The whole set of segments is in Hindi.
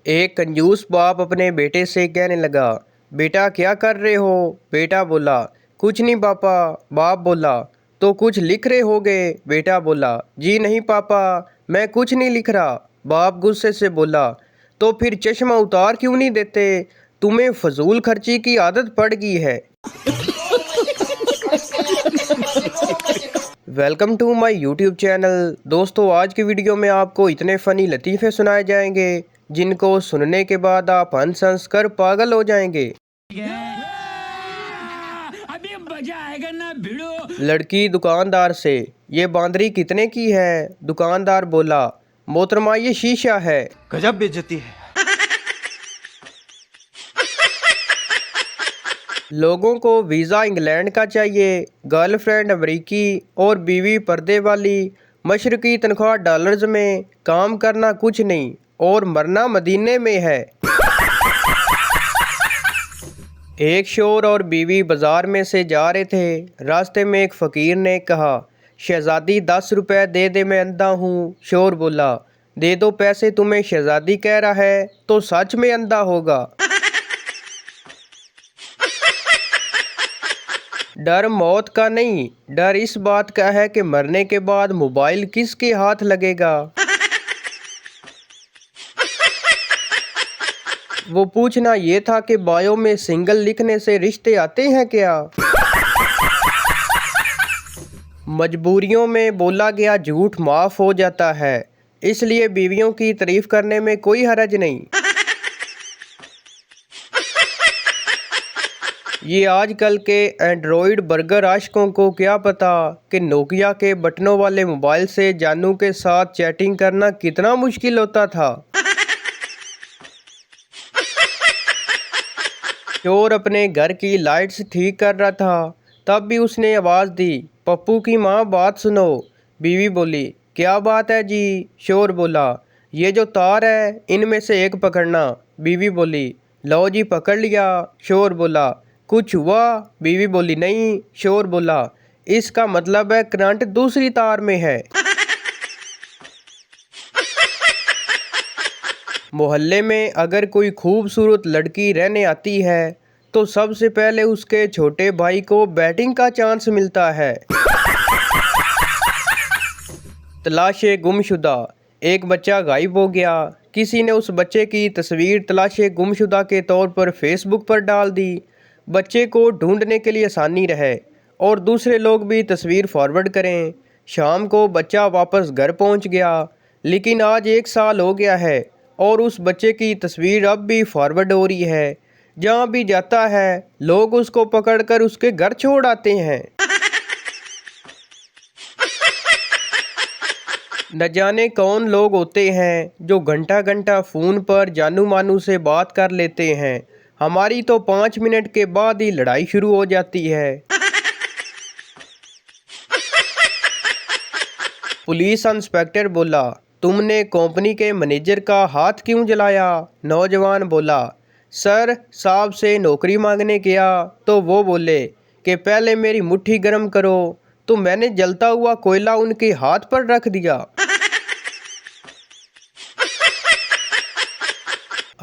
एक कंजूस बाप अपने बेटे से कहने लगा, बेटा क्या कर रहे हो। बेटा बोला, कुछ नहीं पापा। बाप बोला, तो कुछ लिख रहे होगे। बेटा बोला, जी नहीं पापा, मैं कुछ नहीं लिख रहा। बाप गुस्से से बोला, तो फिर चश्मा उतार क्यों नहीं देते, तुम्हें फजूल खर्ची की आदत पड़ गई है। Welcome to my YouTube channel. दोस्तों, आज की वीडियो में आपको इतने फ़नी लतीफ़े सुनाए जाएंगे जिनको सुनने के बाद आप हंस हंस कर पागल हो जाएंगे। अभी मजा आएगा ना भिड़ो। लड़की दुकानदार से, ये बांदरी कितने की है। दुकानदार बोला, मोहतरमा ये शीशा है। गजब बेइज्जती है। लोगों को वीज़ा इंग्लैंड का चाहिए, गर्लफ्रेंड अमेरिकी और बीवी पर्दे वाली, मशरकी तनख्वाह डॉलर्स में, काम करना कुछ नहीं और मरना मदीने में है। एक शोर और बीवी बाजार में से जा रहे थे। रास्ते में एक फ़कीर ने कहा, शहज़ादी 10 रुपए दे दे, मैं अंधा हूँ। शोर बोला, दे दो पैसे, तुम्हें शहज़ादी कह रहा है तो सच में अंधा होगा। डर मौत का नहीं, डर इस बात का है कि मरने के बाद मोबाइल किसके हाथ लगेगा। वो पूछना ये था कि बायो में सिंगल लिखने से रिश्ते आते हैं क्या। मजबूरियों में बोला गया झूठ माफ़ हो जाता है, इसलिए बीवियों की तारीफ करने में कोई हर्ज नहीं। ये आजकल के एंड्रॉयड बर्गर आशिकों को क्या पता कि नोकिया के बटनों वाले मोबाइल से जानू के साथ चैटिंग करना कितना मुश्किल होता था। चोर अपने घर की लाइट्स ठीक कर रहा था, तब भी उसने आवाज़ दी, पप्पू की माँ बात सुनो। बीवी बोली, क्या बात है जी। चोर बोला, ये जो तार है इनमें से एक पकड़ना। बीवी बोली, लो जी पकड़ लिया। चोर बोला, कुछ हुआ। बीवी बोली, नहीं। चोर बोला, इसका मतलब है करंट दूसरी तार में है। मोहल्ले में अगर कोई खूबसूरत लड़की रहने आती है तो सबसे पहले उसके छोटे भाई को बैटिंग का चांस मिलता है। तलाशे गुमशुदा, एक बच्चा गायब हो गया। किसी ने उस बच्चे की तस्वीर तलाशे गुमशुदा के तौर पर फेसबुक पर डाल दी। बच्चे को ढूंढने के लिए आसानी रहे और दूसरे लोग भी तस्वीर फॉरवर्ड करें। शाम को बच्चा वापस घर पहुंच गया, लेकिन आज 1 साल हो गया है और उस बच्चे की तस्वीर अब भी फॉरवर्ड हो रही है। जहाँ भी जाता है लोग उसको पकड़कर उसके घर छोड़ आते हैं। न जाने कौन लोग होते हैं जो घंटा घंटा फ़ोन पर जानू मानू से बात कर लेते हैं। हमारी तो 5 मिनट के बाद ही लड़ाई शुरू हो जाती है। पुलिस इंस्पेक्टर बोला, तुमने कंपनी के मैनेजर का हाथ क्यों जलाया। नौजवान बोला, सर साहब से नौकरी मांगने गया तो वो बोले कि पहले मेरी मुट्ठी गर्म करो, तो मैंने जलता हुआ कोयला उनके हाथ पर रख दिया।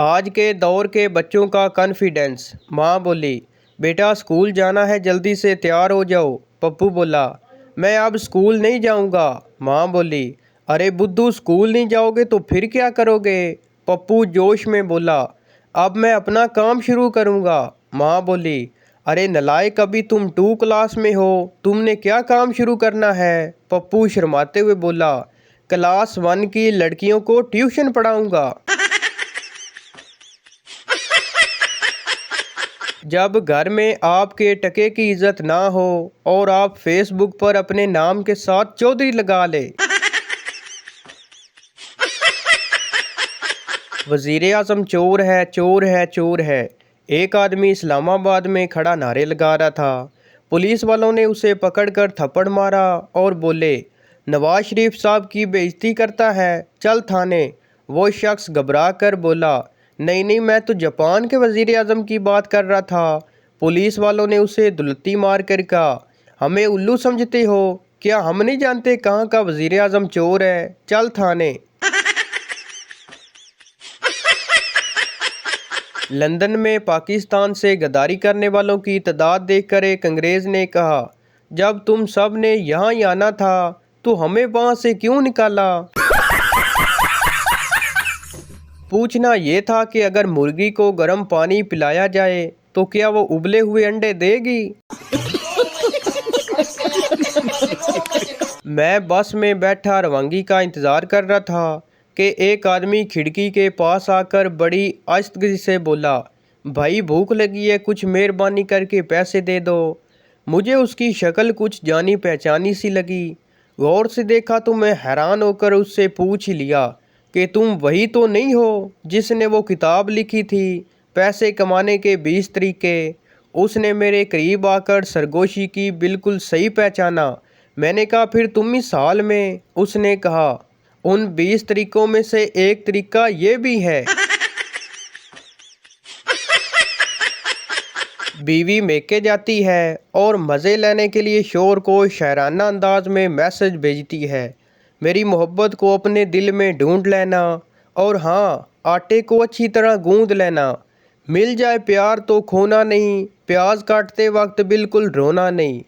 आज के दौर के बच्चों का कॉन्फिडेंस। माँ बोली, बेटा स्कूल जाना है, जल्दी से तैयार हो जाओ। पप्पू बोला, मैं अब स्कूल नहीं जाऊँगा। माँ बोली, अरे बुद्धू, स्कूल नहीं जाओगे तो फिर क्या करोगे। पप्पू जोश में बोला, अब मैं अपना काम शुरू करूँगा। माँ बोली, अरे नलायक, अभी तुम 2 क्लास में हो, तुमने क्या काम शुरू करना है। पप्पू शर्माते हुए बोला, क्लास 1 की लड़कियों को ट्यूशन पढ़ाऊँगा। जब घर में आपके टके की इज्जत ना हो और आप फेसबुक पर अपने नाम के साथ चौधरी लगा ले। वजीर आज़म चोर है, चोर है, चोर है। एक आदमी इस्लामाबाद में खड़ा नारे लगा रहा था। पुलिस वालों ने उसे पकड़कर थप्पड़ मारा और बोले, नवाज शरीफ साहब की बेइज्जती करता है, चल थाने। वो शख्स घबरा कर बोला, नहीं नहीं, मैं तो जापान के वजीर आज़म की बात कर रहा था। पुलिस वालों ने उसे दुलत्ती मार कर कहा, हमें उल्लू समझते हो क्या, हम नहीं जानते कहाँ का वजीर आज़म चोर है, चल थाने। लंदन में पाकिस्तान से गद्दारी करने वालों की तादाद देखकर एक अंग्रेज़ ने कहा, जब तुम सब ने यहाँ ही आना था तो हमें वहाँ से क्यों निकाला। पूछना ये था कि अगर मुर्गी को गर्म पानी पिलाया जाए तो क्या वो उबले हुए अंडे देगी। मैं बस में बैठा रवांगी का इंतज़ार कर रहा था कि एक आदमी खिड़की के पास आकर बड़ी आहिस्तगी से बोला, भाई भूख लगी है, कुछ मेहरबानी करके पैसे दे दो। मुझे उसकी शक्ल कुछ जानी पहचानी सी लगी। गौर से देखा तो मैं हैरान होकर उससे पूछ ही लिया कि तुम वही तो नहीं हो जिसने वो किताब लिखी थी, पैसे कमाने के 20 तरीके। उसने मेरे करीब आकर सरगोशी की, बिल्कुल सही पहचाना। मैंने कहा फिर तुम इस हाल में। उसने कहा उन 20 तरीकों में से एक तरीका ये भी है। बीवी मेके जाती है और मज़े लेने के लिए शोहर को शायराना अंदाज में मैसेज भेजती है, मेरी मोहब्बत को अपने दिल में ढूंढ लेना, और हाँ, आटे को अच्छी तरह गूंद लेना। मिल जाए प्यार तो खोना नहीं, प्याज काटते वक्त बिल्कुल रोना नहीं।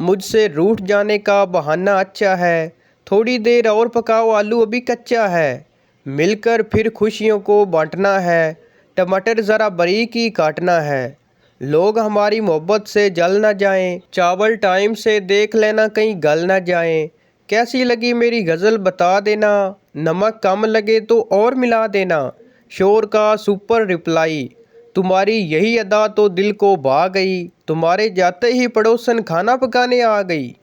मुझसे रूठ जाने का बहाना अच्छा है, थोड़ी देर और पकाओ, आलू अभी कच्चा है। मिलकर फिर खुशियों को बांटना है, टमाटर ज़रा बारीक ही काटना है। लोग हमारी मोहब्बत से जल ना जाएं, चावल टाइम से देख लेना कहीं गल ना जाएं। कैसी लगी मेरी गज़ल बता देना, नमक कम लगे तो और मिला देना। शोर का सुपर रिप्लाई, तुम्हारी यही अदा तो दिल को भा गई, तुम्हारे जाते ही पड़ोसन खाना पकाने आ गई।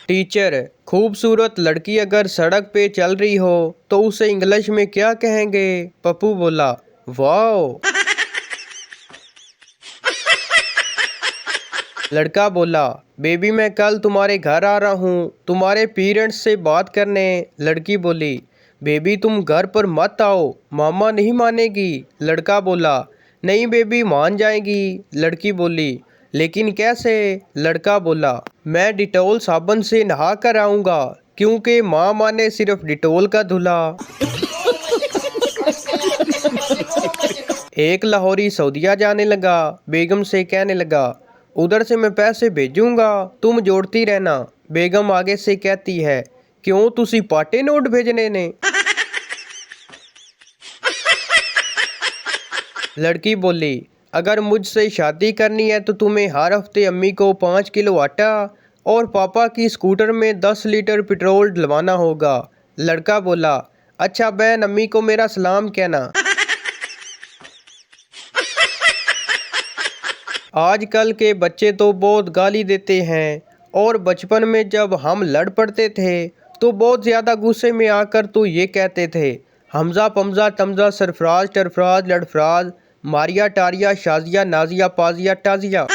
टीचर, खूबसूरत लड़की अगर सड़क पे चल रही हो तो उसे इंग्लिश में क्या कहेंगे। पप्पू बोला, वाओ। लड़का बोला, बेबी मैं कल तुम्हारे घर आ रहा हूँ तुम्हारे पेरेंट्स से बात करने। लड़की बोली, बेबी तुम घर पर मत आओ, मामा नहीं मानेगी। लड़का बोला, नहीं बेबी मान जाएगी। लड़की बोली, लेकिन कैसे। लड़का बोला, मैं डिटोल साबुन से नहा कर आऊँगा, क्योंकि माँ माने सिर्फ डिटोल का धुला। एक लाहौरी सऊदीया जाने लगा, बेगम से कहने लगा, उधर से मैं पैसे भेजूंगा, तुम जोड़ती रहना। बेगम आगे से कहती है, क्यों तुसी पाटे नोट भेजने ने। लड़की बोली, अगर मुझसे शादी करनी है तो तुम्हें हर हफ्ते अम्मी को 5 किलो आटा और पापा की स्कूटर में 10 लीटर पेट्रोल डलवाना होगा। लड़का बोला, अच्छा बहन, अम्मी को मेरा सलाम कहना। आजकल के बच्चे तो बहुत गाली देते हैं, और बचपन में जब हम लड़ पड़ते थे तो बहुत ज़्यादा गुस्से में आकर तो ये कहते थे, हमजा पमजा तमजा सरफराज टरफराज लड़फराज मारिया टारिया शाजिया नाजिया पाजिया टाजिया।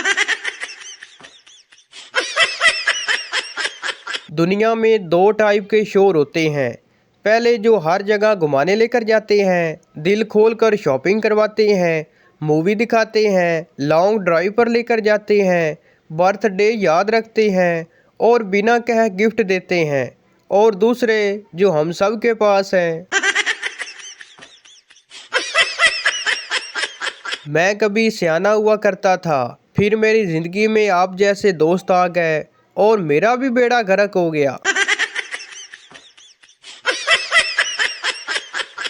दुनिया में 2 टाइप के शोर होते हैं, पहले जो हर जगह घुमाने लेकर जाते हैं, दिल खोल कर शॉपिंग करवाते हैं, मूवी दिखाते हैं, लॉन्ग ड्राइव पर लेकर जाते हैं, बर्थडे याद रखते हैं और बिना कहे गिफ्ट देते हैं, और दूसरे जो हम सब के पास हैं। मैं कभी सियाना हुआ करता था, फिर मेरी ज़िंदगी में आप जैसे दोस्त आ गए और मेरा भी बेड़ा गर्क हो गया।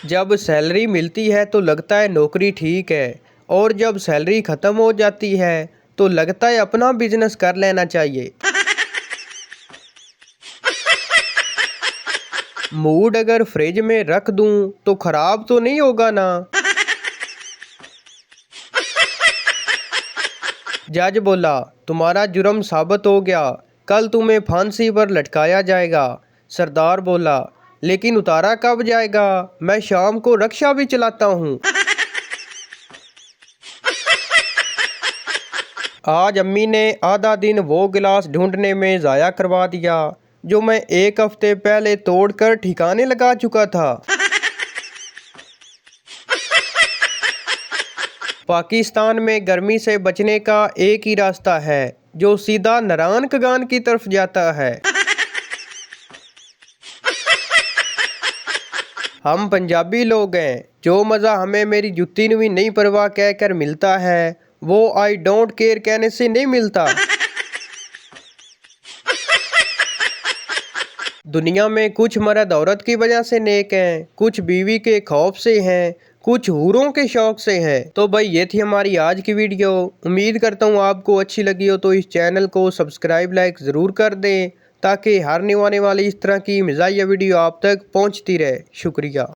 जब सैलरी मिलती है तो लगता है नौकरी ठीक है, और जब सैलरी ख़त्म हो जाती है तो लगता है अपना बिजनेस कर लेना चाहिए। मूड अगर फ्रिज में रख दूं तो ख़राब तो नहीं होगा ना। जज बोला, तुम्हारा जुर्म साबित हो गया, कल तुम्हें फांसी पर लटकाया जाएगा। सरदार बोला, लेकिन उतारा कब जाएगा, मैं शाम को रक्षा भी चलाता हूँ। आज अम्मी ने आधा दिन वो गिलास ढूंढने में ज़ाया करवा दिया जो मैं 1 हफ्ते पहले तोड़कर ठिकाने लगा चुका था। पाकिस्तान में गर्मी से बचने का एक ही रास्ता है, जो सीधा नारायण कगान की तरफ जाता है। हम पंजाबी लोग हैं, जो मज़ा हमें मेरी जुत्ती भी नहीं परवाह कहकर मिलता है वो आई डोंट केयर कहने से नहीं मिलता। दुनिया में कुछ मर्द औरत की वजह से नेक हैं, कुछ बीवी के खौफ से हैं, कुछ हूरों के शौक से हैं। तो भाई ये थी हमारी आज की वीडियो। उम्मीद करता हूँ आपको अच्छी लगी हो, तो इस चैनल को सब्सक्राइब लाइक ज़रूर कर दें ताकि हर आने वाली इस तरह की मज़ाहिया वीडियो आप तक पहुँचती रहे। शुक्रिया।